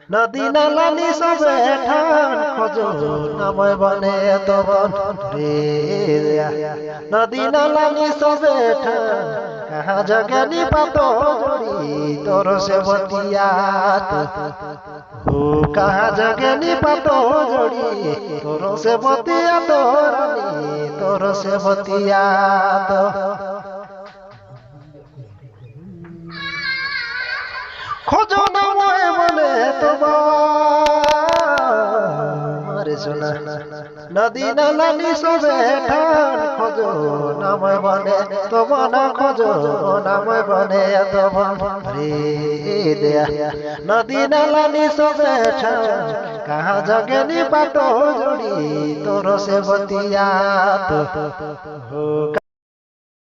নদী নালা নিসবে ঠান খোঁজো নামে বনে তো বন রে নদী নালা নিসবে ঠান कहाँ जगह नी पातो जोड़ी तोरो से बतियात हो कहाँ जगह नी पातो जोड़ी तोरो से बतियात रानी तोरो से बतियात खोजो ना मोए बने तो मारे सुना नदी नाला निसबे ठान खोजो नाम बने तो बना खोजो नाम बने तो बन रे दया नदी नाला निसबे ठान कहाँ जगे नी पातो जोड़ी तोरो से बतिया तो